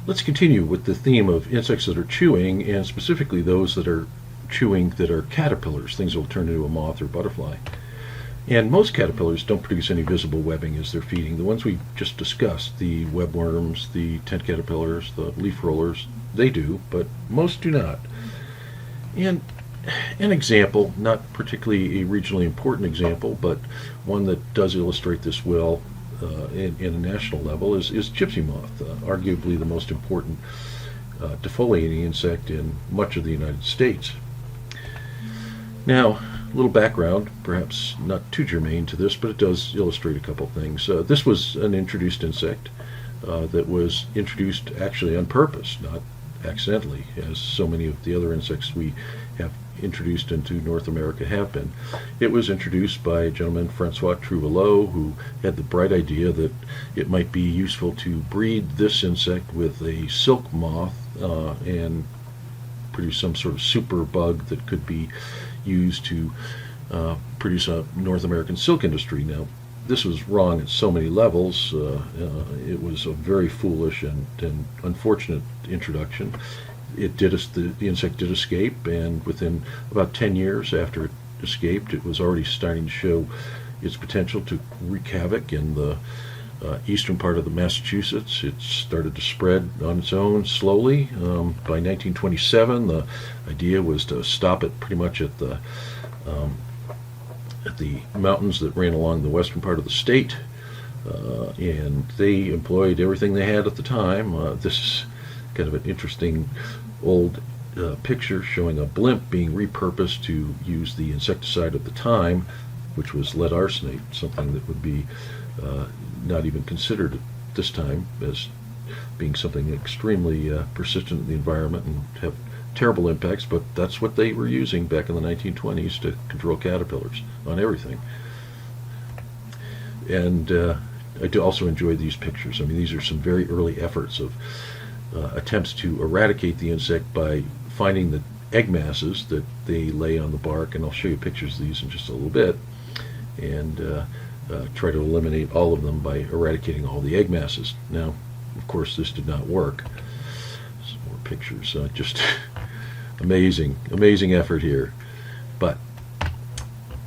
let's continue with the theme of insects that are chewing, and specifically those that are chewing that are caterpillars, things that will turn into a moth or butterfly. And most caterpillars don't produce any visible webbing as they're feeding. The ones we just discussed, the webworms, the tent caterpillars, the leaf rollers, they do, but most do not. And an example, not particularly a regionally important example, but one that does illustrate this well in a national level is gypsy moth, arguably the most important defoliating insect in much of the United States. Now, a little background, perhaps not too germane to this, but it does illustrate a couple things. This was an introduced insect that was introduced actually on purpose, not accidentally, as so many of the other insects we have introduced into North America have been. It was introduced by a gentleman, Francois Trouvelot, who had the bright idea that it might be useful to breed this insect with a silk moth and produce some sort of super bug that could be used to produce a North American silk industry. Now, this was wrong at so many levels. It was a very foolish and unfortunate introduction. It did the insect did escape, and within about 10 years after it escaped, it was already starting to show its potential to wreak havoc in the eastern part of the Massachusetts. It started to spread on its own slowly. By 1927, the idea was to stop it pretty much at the mountains that ran along the western part of the state, and they employed everything they had at the time. This is kind of an interesting old picture showing a blimp being repurposed to use the insecticide of the time, which was lead arsenate, something that would be not even considered at this time as being something extremely persistent in the environment and have terrible impacts, but that's what they were using back in the 1920s to control caterpillars on everything. And I do also enjoy these pictures. I mean, these are some very early efforts of attempts to eradicate the insect by finding the egg masses that they lay on the bark, and I'll show you pictures of these in just a little bit, and try to eliminate all of them by eradicating all the egg masses. Now, of course, this did not work. Some more pictures. Just amazing effort here, but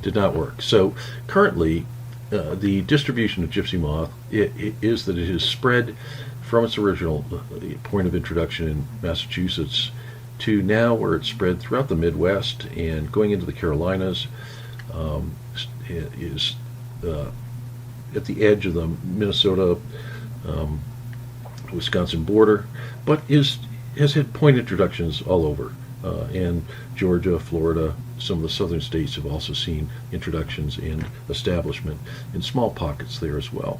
did not work. So currently, the distribution of gypsy moth is that it has spread from its original point of introduction in Massachusetts to now where it's spread throughout the Midwest and going into the Carolinas. It is at the edge of the Minnesota Wisconsin border, but has had point introductions all over. And Georgia, Florida, some of the southern states have also seen introductions and establishment in small pockets there as well.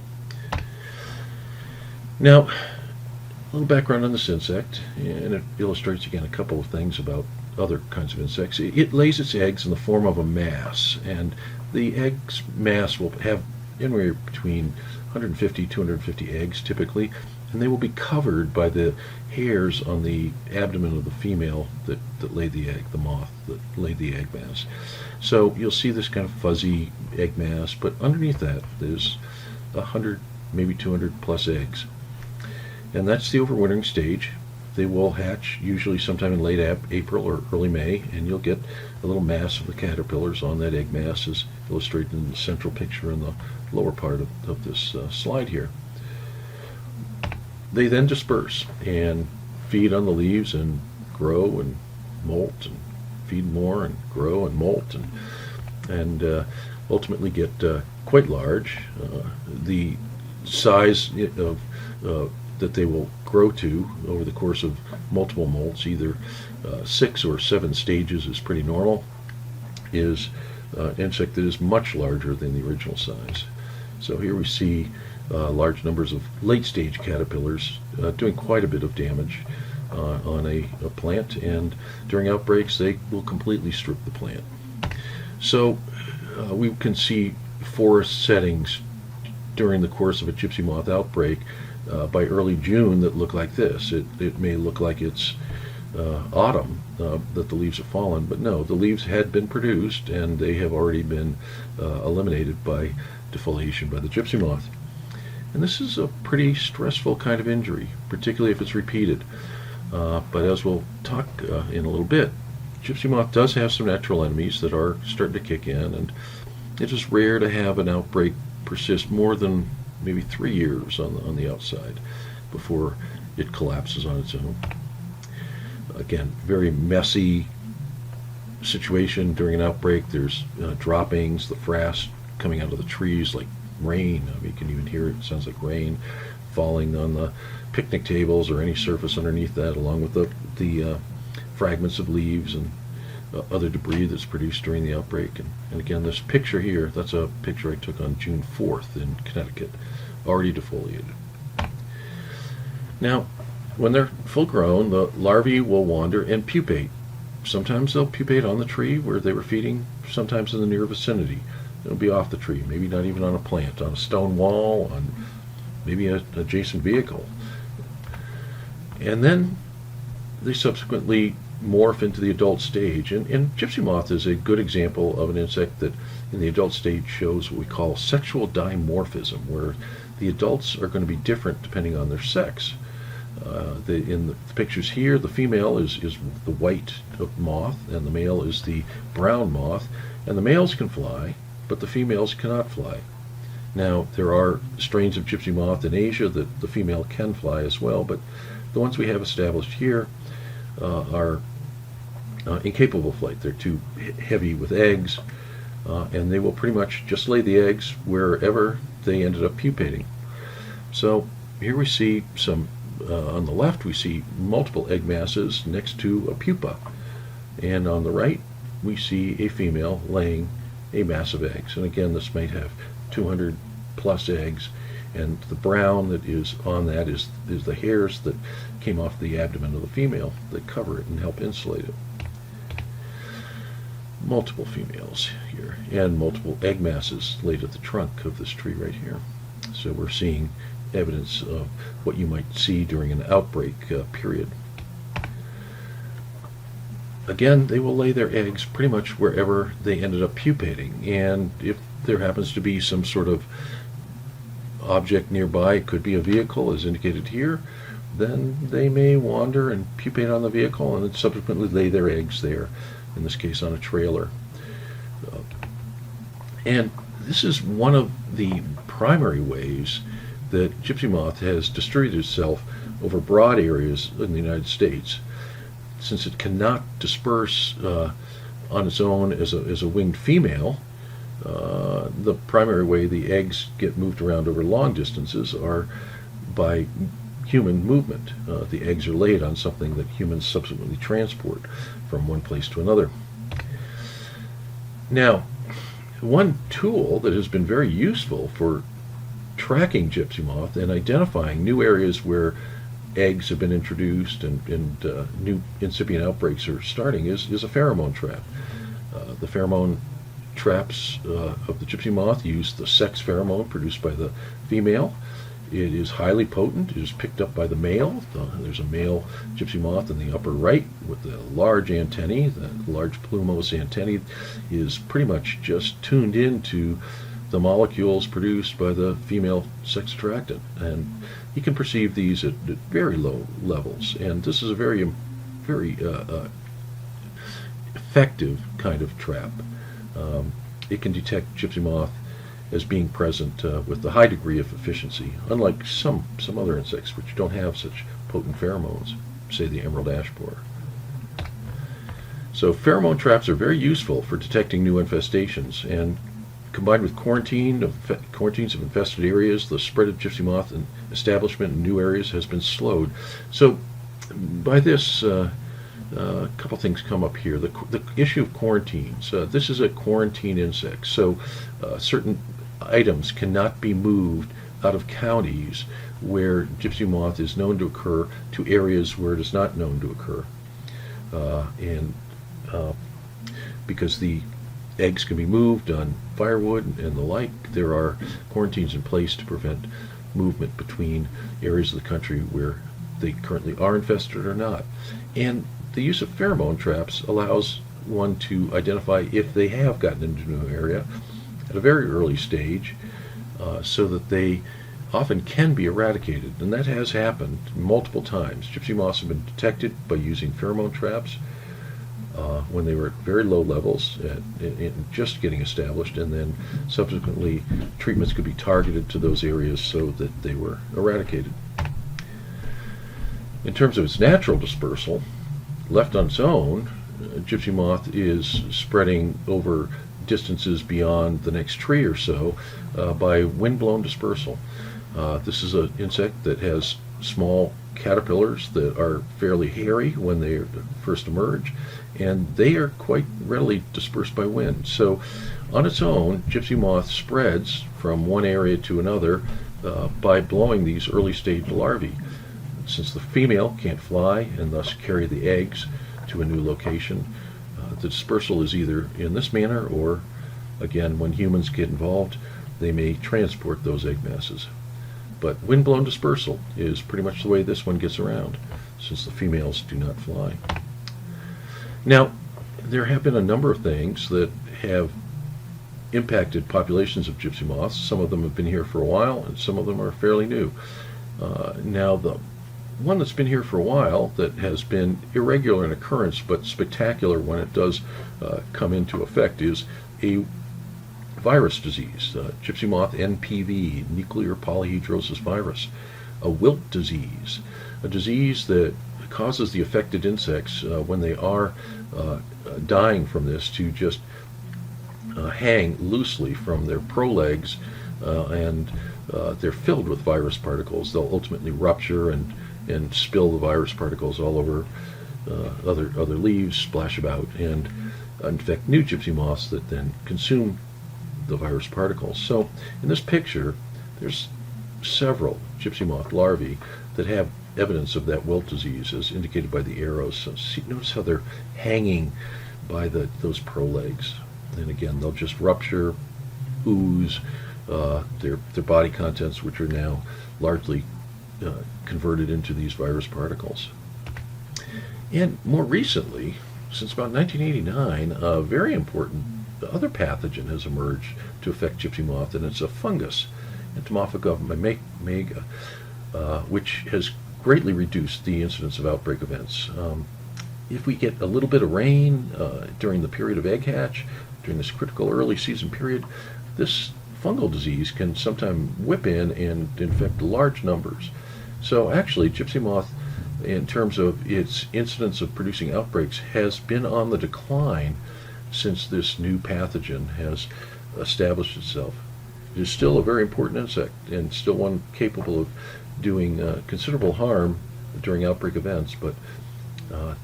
Now, a little background on this insect, and it illustrates again a couple of things about other kinds of insects. It lays its eggs in the form of a mass, and the eggs mass will have anywhere between 150 250 eggs typically, and they will be covered by the hairs on the abdomen of the female that laid the egg, the moth that laid the egg mass. So you'll see this kind of fuzzy egg mass, but underneath that there's 100, maybe 200 plus eggs. And that's the overwintering stage. They will hatch usually sometime in late April or early May, and you'll get a little mass of the caterpillars on that egg mass, as illustrated in the central picture in the lower part of this slide here. They then disperse and feed on the leaves and grow and molt and feed more and grow and molt and ultimately get quite large. The size of that they will grow to over the course of multiple molts, either 6 or 7 stages is pretty normal, is an insect that is much larger than the original size. So here we see large numbers of late-stage caterpillars doing quite a bit of damage on a plant, and during outbreaks they will completely strip the plant. So we can see forest settings during the course of a gypsy moth outbreak by early June that look like this. It may look like it's autumn, that the leaves have fallen, but no, the leaves had been produced and they have already been eliminated by defoliation by the gypsy moth. And this is a pretty stressful kind of injury, particularly if it's repeated. But as we'll talk in a little bit, gypsy moth does have some natural enemies that are starting to kick in, and it is rare to have an outbreak persist more than maybe 3 years on the outside before it collapses on its own. Again, very messy situation during an outbreak. There's droppings, the frass coming out of the trees like rain. I mean, you can even hear it. It sounds like rain falling on the picnic tables or any surface underneath that, along with the fragments of leaves and other debris that's produced during the outbreak. And again, this picture here, that's a picture I took on June 4th in Connecticut, already defoliated. Now, when they're full grown, the larvae will wander and pupate. Sometimes they'll pupate on the tree where they were feeding, sometimes in the near vicinity. It'll be off the tree, maybe not even on a plant, on a stone wall, on maybe an adjacent vehicle. And then they subsequently morph into the adult stage. And gypsy moth is a good example of an insect that in the adult stage shows what we call sexual dimorphism, where the adults are going to be different depending on their sex. In the pictures here, the female is the white moth, and the male is the brown moth. And the males can fly, but the females cannot fly. Now, there are strains of gypsy moth in Asia that the female can fly as well, but the ones we have established here are incapable of flight. They're too heavy with eggs, and they will pretty much just lay the eggs wherever they ended up pupating. So here we see some, on the left we see multiple egg masses next to a pupa, and on the right we see a female laying a mass of eggs. And again, this might have 200 plus eggs, and the brown that is on that is the hairs that came off the abdomen of the female that cover it and help insulate it. Multiple females here, and multiple egg masses laid at the trunk of this tree right here. So we're seeing evidence of what you might see during an outbreak period. Again, they will lay their eggs pretty much wherever they ended up pupating, and if there happens to be some sort of object nearby, it could be a vehicle as indicated here, then they may wander and pupate on the vehicle and then subsequently lay their eggs there, in this case on a trailer. And this is one of the primary ways that gypsy moth has distributed itself over broad areas in the United States. Since it cannot disperse on its own as a winged female, the primary way the eggs get moved around over long distances are by human movement. The eggs are laid on something that humans subsequently transport from one place to another. Now, one tool that has been very useful for tracking gypsy moth and identifying new areas where eggs have been introduced and new incipient outbreaks are starting is a pheromone trap. The pheromone traps of the gypsy moth use the sex pheromone produced by the female. It is highly potent. It is picked up by the male. There's a male gypsy moth in the upper right with the large antennae. The large plumose antennae is pretty much just tuned into the molecules produced by the female sex attractant, and you can perceive these at very low levels. And this is a very effective kind of trap. It can detect gypsy moth as being present with a high degree of efficiency, unlike some other insects which don't have such potent pheromones, say the emerald ash borer. So pheromone traps are very useful for detecting new infestations, and combined with quarantines of infested areas, the spread of gypsy moth and establishment in new areas has been slowed. So by this, a couple things come up here. The issue of quarantines. This is a quarantine insect, so certain items cannot be moved out of counties where gypsy moth is known to occur to areas where it is not known to occur. Because the eggs can be moved on firewood and the like, there are quarantines in place to prevent movement between areas of the country where they currently are infested or not. And the use of pheromone traps allows one to identify if they have gotten into a new area at a very early stage, so that they often can be eradicated, and that has happened multiple times. Gypsy moths have been detected by using pheromone traps when they were at very low levels, just getting established, and then subsequently treatments could be targeted to those areas so that they were eradicated. In terms of its natural dispersal, left on its own, gypsy moth is spreading over distances beyond the next tree or so by wind-blown dispersal. This is an insect that has small caterpillars that are fairly hairy when they first emerge, and they are quite readily dispersed by wind. So on its own, gypsy moth spreads from one area to another by blowing these early stage larvae. Since the female can't fly and thus carry the eggs to a new location, the dispersal is either in this manner or, again, when humans get involved, they may transport those egg masses. But wind-blown dispersal is pretty much the way this one gets around, since the females do not fly. Now, there have been a number of things that have impacted populations of gypsy moths. Some of them have been here for a while, and some of them are fairly new. Now, the one that's been here for a while that has been irregular in occurrence but spectacular when it does come into effect is a virus disease, gypsy moth NPV, nuclear polyhedrosis virus, a wilt disease, a disease that causes the affected insects when they are dying from this to just hang loosely from their prolegs, and they're filled with virus particles. They'll ultimately rupture and spill the virus particles all over other leaves, splash about, and infect new gypsy moths that then consume the virus particles. So in this picture, there's several gypsy moth larvae that have evidence of that wilt disease, as indicated by the arrows. So notice how they're hanging by those prolegs, and again, they'll just rupture, ooze their body contents, which are now largely converted into these virus particles. And more recently, since about 1989, a very important other pathogen has emerged to affect gypsy moth, and it's a fungus, Entomophaga mega, which has greatly reduced the incidence of outbreak events. If we get a little bit of rain during the period of egg hatch, during this critical early season period, this fungal disease can sometimes whip in and infect large numbers. So actually, gypsy moth, in terms of its incidence of producing outbreaks, has been on the decline since this new pathogen has established itself. It is still a very important insect and still one capable of doing considerable harm during outbreak events, but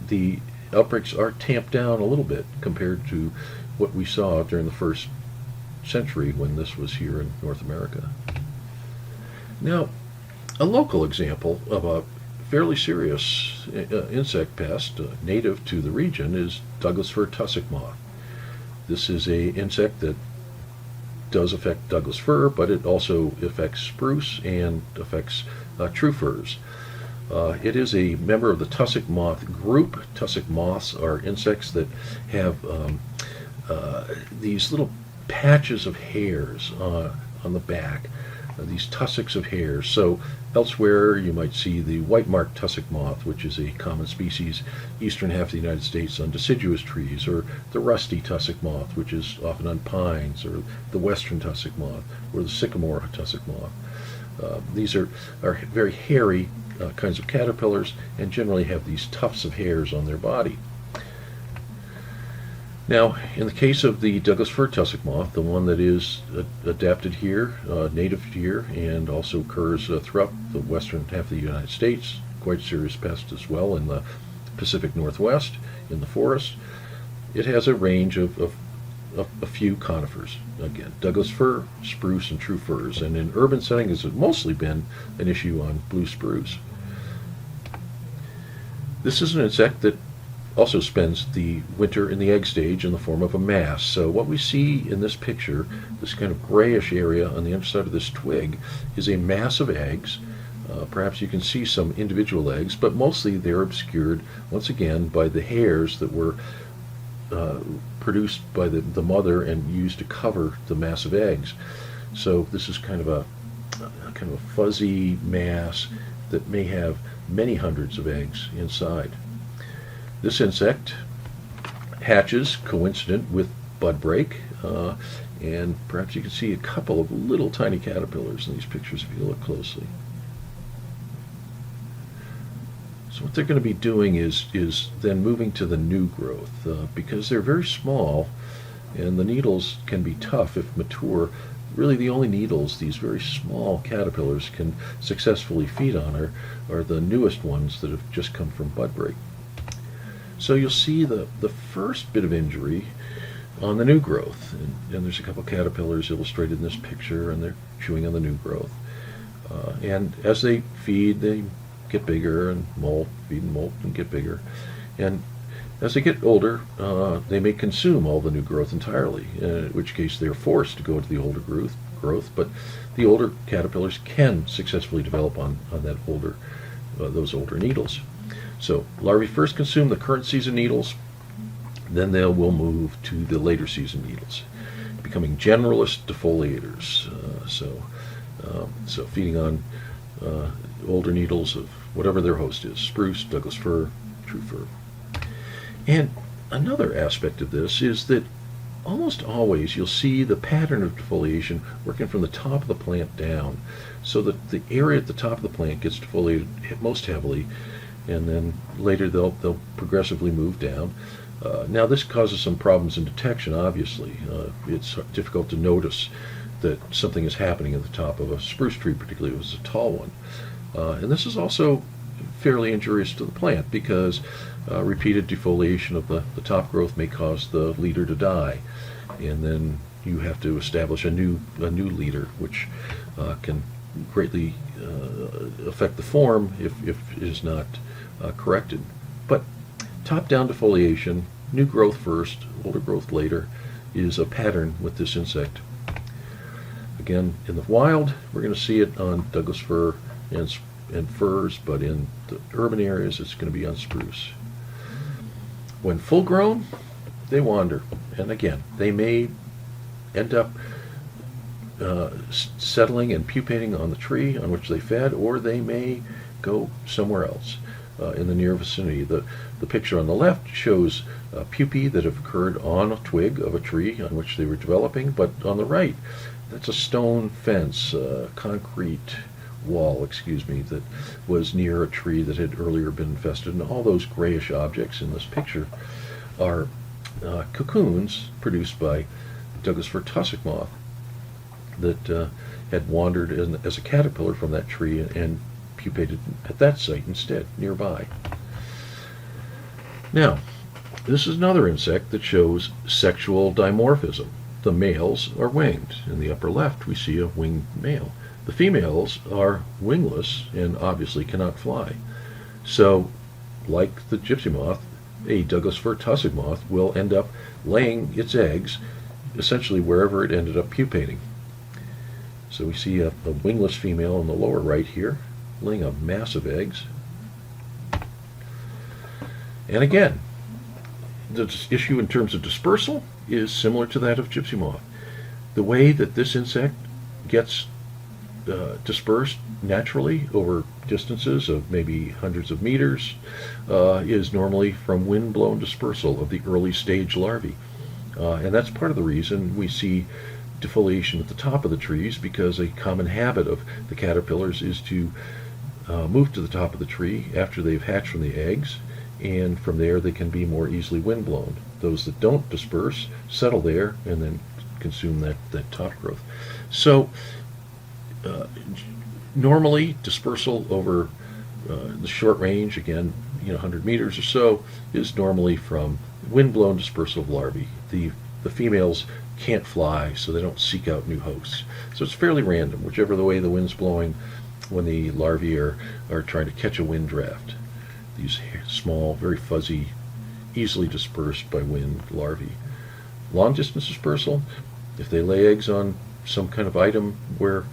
the outbreaks are tamped down a little bit compared to what we saw during the first century when this was here in North America. Now, a local example of a fairly serious insect pest native to the region is Douglas fir tussock moth. This is an insect that does affect Douglas fir, but it also affects spruce and affects true firs. It is a member of the tussock moth group. Tussock moths are insects that have these little patches of hairs on the back, these tussocks of hairs. So elsewhere you might see the white-marked tussock moth, which is a common species eastern half of the United States on deciduous trees, or the rusty tussock moth, which is often on pines, or the western tussock moth, or the sycamore tussock moth. These are very hairy kinds of caterpillars and generally have these tufts of hairs on their body. Now, in the case of the Douglas fir tussock moth, the one that is adapted here, native here, and also occurs throughout the western half of the United States, quite a serious pest as well in the Pacific Northwest, in the forest, it has a range of a few conifers. Again, Douglas fir, spruce, and true firs. And in urban settings, it's mostly been an issue on blue spruce. This is an insect that also spends the winter in the egg stage in the form of a mass. So what we see in this picture, this kind of grayish area on the underside of this twig, is a mass of eggs. Perhaps you can see some individual eggs, but mostly they're obscured, once again, by the hairs that were produced by the mother and used to cover the mass of eggs. So this is kind of kind of a fuzzy mass that may have many hundreds of eggs inside. This insect hatches coincident with bud break, and perhaps you can see a couple of little tiny caterpillars in these pictures if you look closely. So what they're going to be doing is then moving to the new growth, because they're very small and the needles can be tough if mature. Really the only needles these very small caterpillars can successfully feed on are the newest ones that have just come from bud break. So you'll see the first bit of injury on the new growth, and there's a couple caterpillars illustrated in this picture, and they're chewing on the new growth. And as they feed, they get bigger and molt, feed and molt and get bigger. And as they get older, they may consume all the new growth entirely, in which case they're forced to go to the older growth. But the older caterpillars can successfully develop on that those older needles. So larvae first consume the current season needles, then they will move to the later season needles, becoming generalist defoliators. So feeding on older needles of whatever their host is: spruce, Douglas fir, true fir. And another aspect of this is that almost always you'll see the pattern of defoliation working from the top of the plant down, so that the area at the top of the plant gets defoliated most heavily, and then later they'll progressively move down. Now this causes some problems in detection, obviously. It's difficult to notice that something is happening at the top of a spruce tree, particularly if it's a tall one. And this is also fairly injurious to the plant, because repeated defoliation of the top growth may cause the leader to die, and then you have to establish a new leader, which can greatly affect the form if it is not corrected. But top-down defoliation, new growth first, older growth later, is a pattern with this insect. Again, in the wild, we're going to see it on Douglas fir and firs, but in the urban areas, it's going to be on spruce. When full grown, they wander, and again, they may end up settling and pupating on the tree on which they fed, or they may go somewhere else in the near vicinity. The picture on the left shows pupae that have occurred on a twig of a tree on which they were developing, but on the right, that's a stone fence, concrete wall, that was near a tree that had earlier been infested. And all those grayish objects in this picture are cocoons produced by Douglas fir tussock moth that had wandered as a caterpillar from that tree and pupated at that site instead, nearby. Now, this is another insect that shows sexual dimorphism. The males are winged. In the upper left, we see a winged male. The females are wingless and obviously cannot fly. So, like the gypsy moth, a Douglas fir tussock moth will end up laying its eggs essentially wherever it ended up pupating. So we see a wingless female in the lower right here, laying a mass of eggs. And again, the issue in terms of dispersal is similar to that of gypsy moth. The way that this insect gets dispersed naturally over distances of maybe hundreds of meters is normally from wind-blown dispersal of the early stage larvae. And that's part of the reason we see defoliation at the top of the trees, because a common habit of the caterpillars is to move to the top of the tree after they've hatched from the eggs, and from there they can be more easily windblown. Those that don't disperse settle there and then consume that top growth. So normally dispersal over the short range, again 100 meters or so, is normally from windblown dispersal of larvae. The females can't fly, so they don't seek out new hosts. So it's fairly random, whichever the way the wind's blowing when the larvae are trying to catch a wind draft. These small, very fuzzy, easily dispersed by wind larvae. Long distance dispersal, if they lay eggs on some kind of item where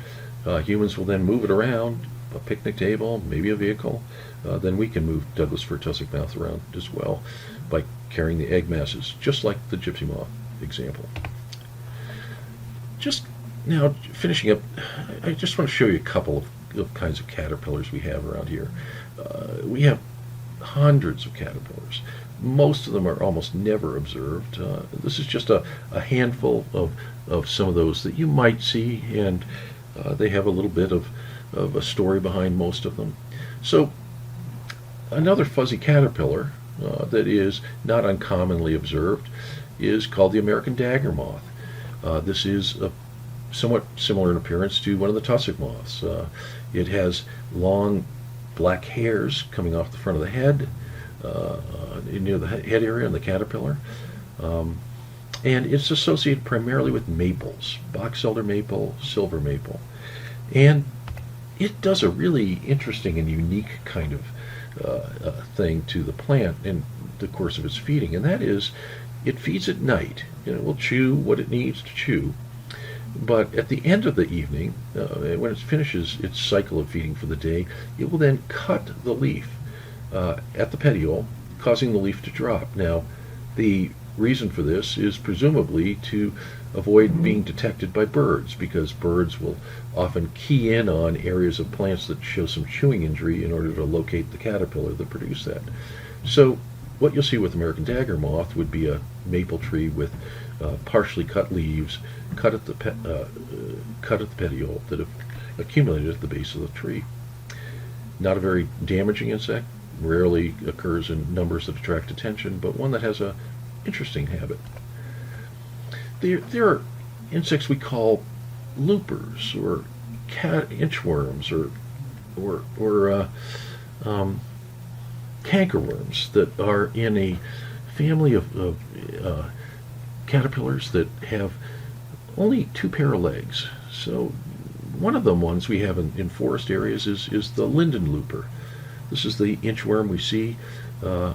humans will then move it around, a picnic table, maybe a vehicle, then we can move Douglas fir tussock moth around as well by carrying the egg masses, just like the gypsy moth example. Just Now, finishing up, I just want to show you a couple of kinds of caterpillars we have around here. We have hundreds of caterpillars. Most of them are almost never observed. This is just a handful of some of those that you might see, and they have a little bit of a story behind most of them. So, another fuzzy caterpillar that is not uncommonly observed is called the American dagger moth. This is somewhat similar in appearance to one of the tussock moths. It has long black hairs coming off the front of the head, near the head area on the caterpillar. And it's associated primarily with maples, box elder maple, silver maple. And it does a really interesting and unique kind of thing to the plant in the course of its feeding, and that is it feeds at night. It will chew what it needs to chew, but at the end of the evening, when it finishes its cycle of feeding for the day, it will then cut the leaf at the petiole, causing the leaf to drop. Now, the reason for this is presumably to avoid being detected by birds, because birds will often key in on areas of plants that show some chewing injury in order to locate the caterpillar that produced that. So what you'll see with American dagger moth would be a maple tree with partially cut leaves cut at the petiole that have accumulated at the base of the tree. Not a very damaging insect, rarely occurs in numbers that attract attention, but one that has an interesting habit. There are insects we call loopers or inchworms or cankerworms that are in a family of caterpillars that have only two pair of legs. So one of the ones we have in forest areas is the linden looper. This is the inchworm we see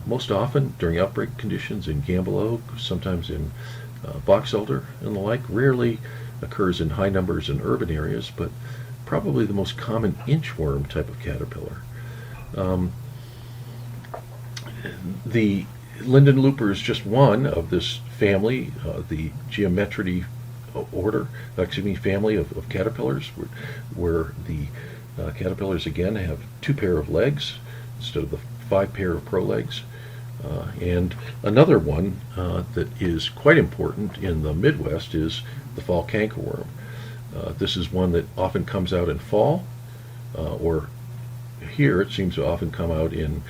most often during outbreak conditions in gamble oak, sometimes in box elder and the like. Rarely occurs in high numbers in urban areas, but probably the most common inchworm type of caterpillar. The linden looper is just one of this family, the Geometridae family of caterpillars, where the caterpillars again have two pair of legs instead of the 5 pair of prolegs. And another one that is quite important in the Midwest is the fall cankerworm. This is one that often comes out in fall, or here it seems to often come out in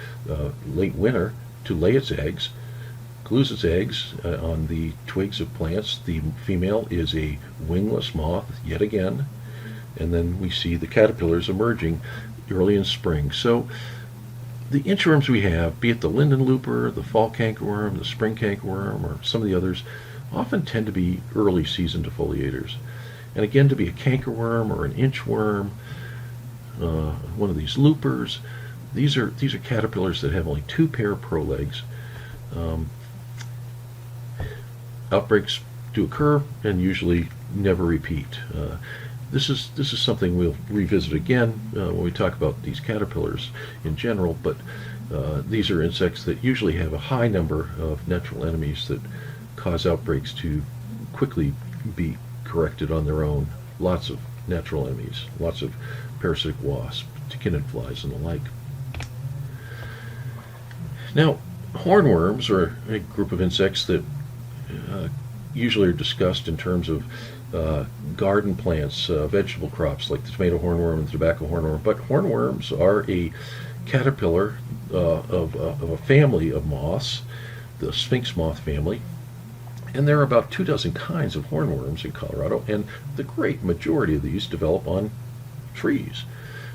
late winter to lay its eggs, glues its eggs on the twigs of plants. The female is a wingless moth yet again, and then we see the caterpillars emerging early in spring. So the inchworms we have, be it the linden looper, the fall cankerworm, the spring cankerworm, or some of the others, often tend to be early season defoliators. And again, to be a cankerworm or an inchworm, one of these loopers, these are caterpillars that have only two pair of prolegs. Outbreaks do occur and usually never repeat. This is something we'll revisit again when we talk about these caterpillars in general, but these are insects that usually have a high number of natural enemies that cause outbreaks to quickly be corrected on their own. Lots of natural enemies, lots of parasitic wasps, tachinid flies, and the like. Now, hornworms are a group of insects that usually are discussed in terms of garden plants, vegetable crops like the tomato hornworm and the tobacco hornworm. But hornworms are a caterpillar of a family of moths, the sphinx moth family. And there are about 24 kinds of hornworms in Colorado, and the great majority of these develop on trees.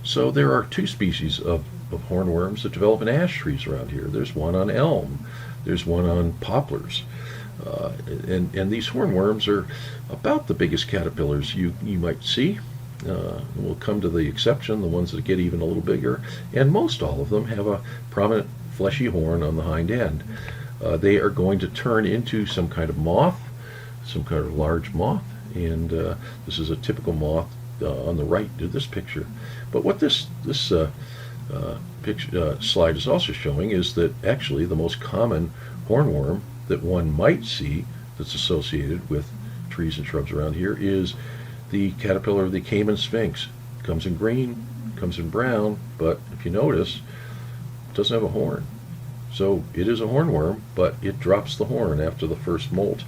So there are 2 species of hornworms that develop in ash trees around here. There's one on elm, there's one on poplars. And these hornworms are about the biggest caterpillars you might see. We'll come to the exception, the ones that get even a little bigger, and most all of them have a prominent fleshy horn on the hind end. They are going to turn into some kind of moth, some kind of large moth, and this is a typical moth on the right to this picture. But what this slide is also showing is that actually the most common hornworm that one might see that's associated with trees and shrubs around here is the caterpillar of the Cayman Sphinx. Comes in green, comes in brown, but if you notice, it doesn't have a horn. So it is a hornworm, but it drops the horn after the first molt.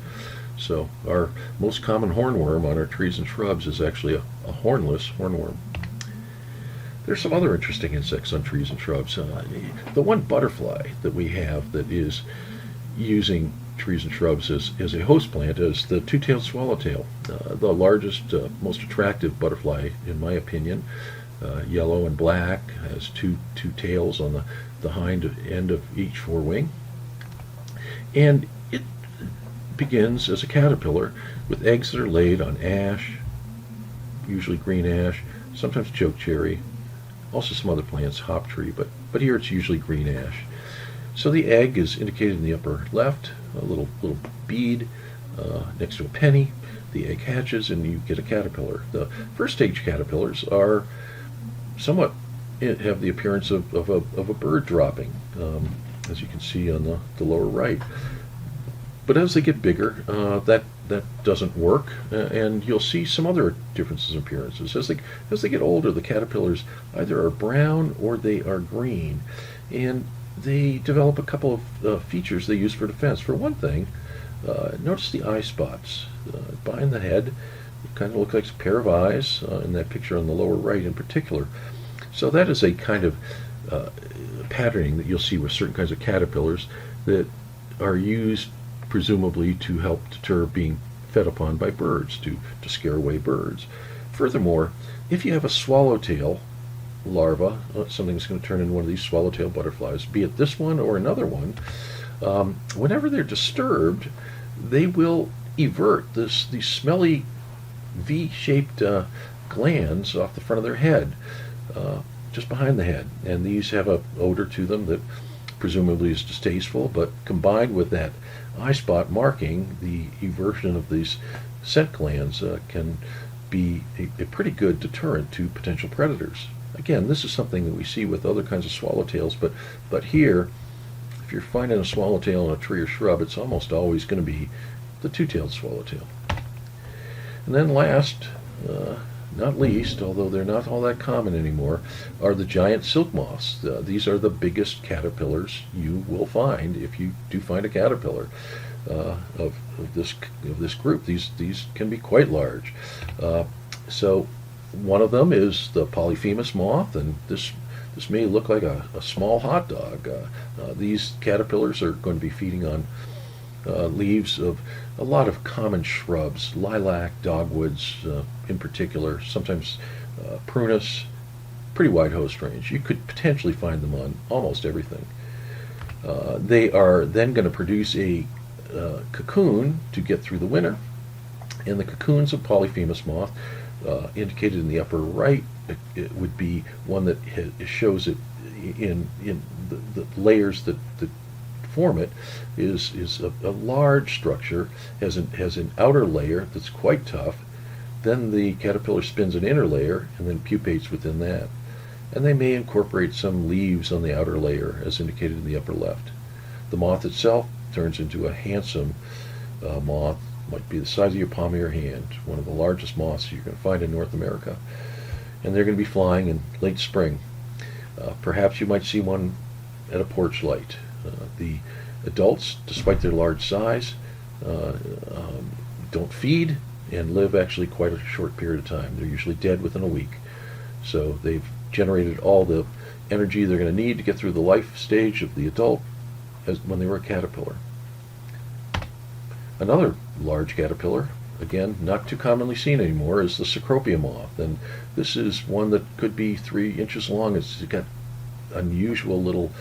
So our most common hornworm on our trees and shrubs is actually a hornless hornworm. There's some other interesting insects on trees and shrubs. The one butterfly that we have that is using trees and shrubs as a host plant is the two-tailed swallowtail, the largest, most attractive butterfly in my opinion. Yellow and black, has two tails on the hind end of each forewing, and it begins as a caterpillar with eggs that are laid on ash, usually green ash, sometimes chokecherry, also some other plants, hop tree, but here it's usually green ash. So the egg is indicated in the upper left, a little bead next to a penny. The egg hatches and you get a caterpillar. The first stage caterpillars are somewhat have the appearance of a bird dropping, as you can see on the lower right. But as they get bigger, that doesn't work, and you'll see some other differences in appearances. As they get older, the caterpillars either are brown or they are green, and they develop a couple of features they use for defense. For one thing, notice the eye spots behind the head. It kind of look like a pair of eyes in that picture on the lower right in particular. So that is a kind of patterning that you'll see with certain kinds of caterpillars that are used presumably to help deter being fed upon by birds, to scare away birds. Furthermore, if you have a swallowtail larva, something that's going to turn into one of these swallowtail butterflies, be it this one or another one, whenever they're disturbed, they will evert these smelly V-shaped glands off the front of their head, just behind the head. And these have an odor to them that presumably is distasteful, but combined with that eye spot marking, the eversion of these scent glands can be a pretty good deterrent to potential predators. Again, this is something that we see with other kinds of swallowtails, but here, if you're finding a swallowtail in a tree or shrub, it's almost always going to be the two-tailed swallowtail. And then last, not least, although they're not all that common anymore, are the giant silk moths. These are the biggest caterpillars you will find if you do find a caterpillar of this group. These can be quite large. So one of them is the polyphemus moth, and this may look like a small hot dog. These caterpillars are going to be feeding on leaves of a lot of common shrubs, lilac, dogwoods in particular, sometimes prunus, pretty wide host range. You could potentially find them on almost everything. They are then going to produce a cocoon to get through the winter, and the cocoons of polyphemus moth, indicated in the upper right, it would be one that shows it in the layers that form it is a large structure, has an outer layer that's quite tough. Then the caterpillar spins an inner layer and then pupates within that. And they may incorporate some leaves on the outer layer, as indicated in the upper left. The moth itself turns into a handsome moth, might be the size of your palm of your hand, one of the largest moths you're going to find in North America. And they're going to be flying in late spring. Perhaps you might see one at a porch light. The adults, despite their large size, don't feed and live actually quite a short period of time. They're usually dead within a week. So they've generated all the energy they're going to need to get through the life stage of the adult as when they were a caterpillar. Another large caterpillar, again, not too commonly seen anymore, is the Cecropia moth. And this is one that could be 3 inches long. It's got unusual little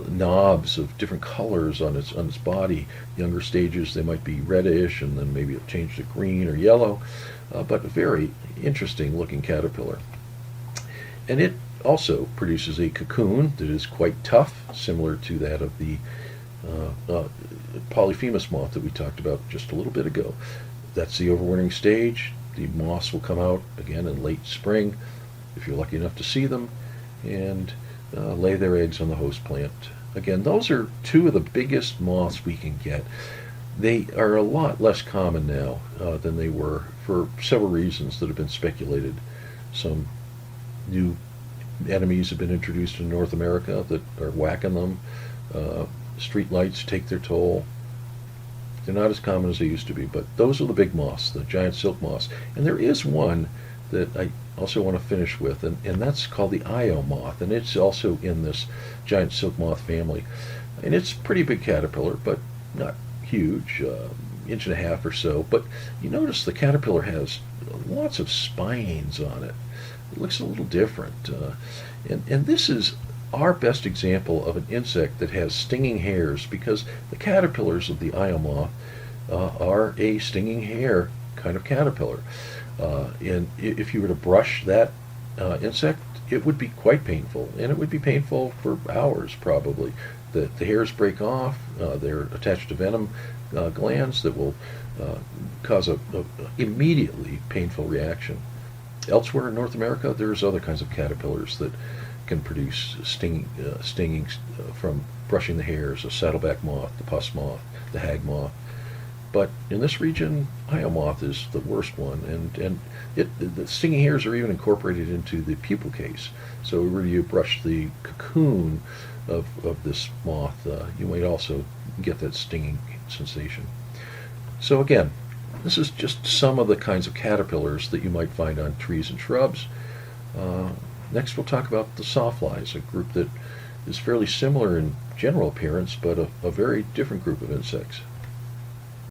knobs of different colors on its body. Younger stages they might be reddish, and then maybe it'll change to green or yellow, but a very interesting looking caterpillar. And it also produces a cocoon that is quite tough, similar to that of the polyphemus moth that we talked about just a little bit ago. That's the overwintering stage. The moths will come out again in late spring, if you're lucky enough to see them, and lay their eggs on the host plant. Again, those are 2 of the biggest moths we can get. They are a lot less common now than they were for several reasons that have been speculated. Some new enemies have been introduced in North America that are whacking them. Street lights take their toll. They're not as common as they used to be, but those are the big moths, the giant silk moths. And there is one that I also want to finish with, and that's called the Io moth, and it's also in this giant silk moth family. And it's a pretty big caterpillar, but not huge, inch and a half or so. But you notice the caterpillar has lots of spines on it. It looks a little different. And this is our best example of an insect that has stinging hairs, because the caterpillars of the Io moth are a stinging hair kind of caterpillar. And if you were to brush that insect, it would be quite painful, and it would be painful for hours probably. The hairs break off, they're attached to venom glands that will cause a immediately painful reaction. Elsewhere in North America, there's other kinds of caterpillars that can produce stinging from brushing the hairs, a saddleback moth, the puss moth, the hag moth. But in this region, Io moth is the worst one, and the stinging hairs are even incorporated into the pupal case. So where you brush the cocoon of this moth, you might also get that stinging sensation. So again, this is just some of the kinds of caterpillars that you might find on trees and shrubs. Next we'll talk about the sawflies, a group that is fairly similar in general appearance, but a very different group of insects.